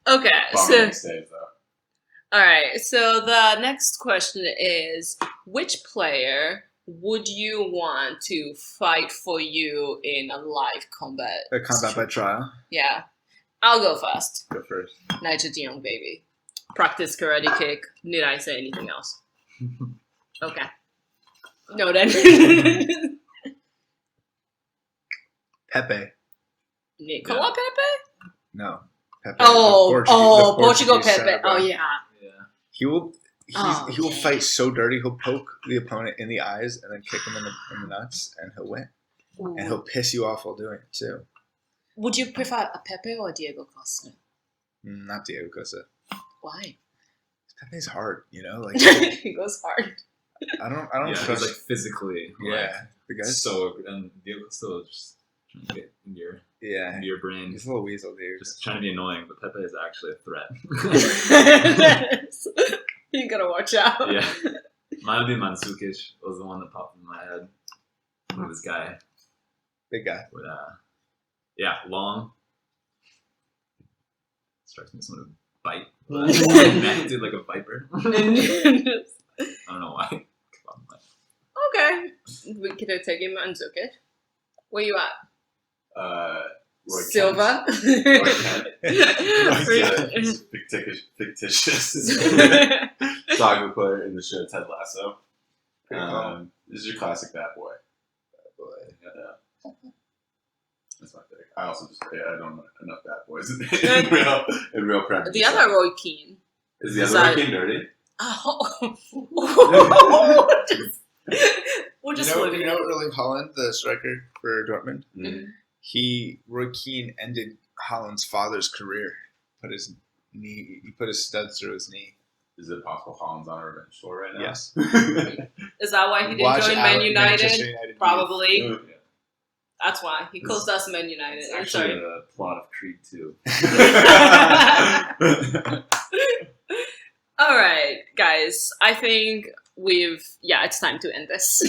Okay, Bummer so mistakes, though. All right. So the next question is, which player would you want to fight for you in a live combat? A combat by trial. Yeah. I'll go first. Go first. Nigel de Jong, baby. Practice karate kick. Need I say anything else? Okay. No, then. Pepe. Nicola Pepe? No. Pepe. Oh, the Portugal Portuguese Pepe. center Oh, back. yeah. Yeah. He will. Oh, he will yeah. fight so dirty. He'll poke the opponent in the eyes and then kick him in the nuts, and he'll win. Ooh. And he'll piss you off while doing it too. Would you prefer a Pepe or a Diego Costa? Not Diego Costa. Why? Pepe's hard, you know. Like He goes hard. I don't Yeah, he's trust. like physically. Yeah, the Like, guy's so, and Diego still just trying to get into your brain. He's a little weasel, dude. Just trying to be annoying, but Pepe is actually a threat. You gotta watch out. Yeah. Mine would be Mandzukic. Was the one that popped in my head. With this guy. Big guy. With, yeah, long. Strikes me as someone to bite. But dude, like a viper. I don't know why. Okay. We could have taken Mandzukic. Where you at? Roy Silva. Kent. Fictitious soccer player in the show Ted Lasso. This is your classic bad boy. Yeah. That's my pick. I also just I don't know enough bad boys in real Premier. The other Roy Keane. Is the other Roy Keane dirty? Oh. We're just living. You know Erling Haaland, the striker for Dortmund? Mhm. Roy Keane ended Haaland's father's career. He put his studs through his knee. Is it possible Haaland's on a revenge tour right now? Yes. Is that why he didn't join Man United? Probably. Yeah. That's why. He calls us Man United. It's I'm actually sorry. the plot of Creed 2. All right, guys. I think it's time to end this.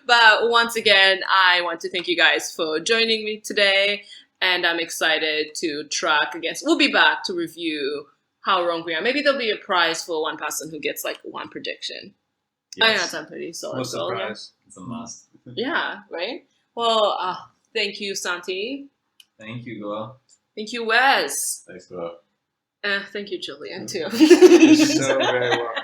But once again, I want to thank you guys for joining me today. And I'm excited to track against. We'll be back to review how wrong we are. Maybe there'll be a prize for one person who gets like one prediction. I think that's a pretty solid goal. Yeah. It's a must. Yeah, right? Well, thank you, Santi. Thank you, Goa. Thank you, Wes. Thanks, bro. Thank you, Julian, too. You're so very welcome.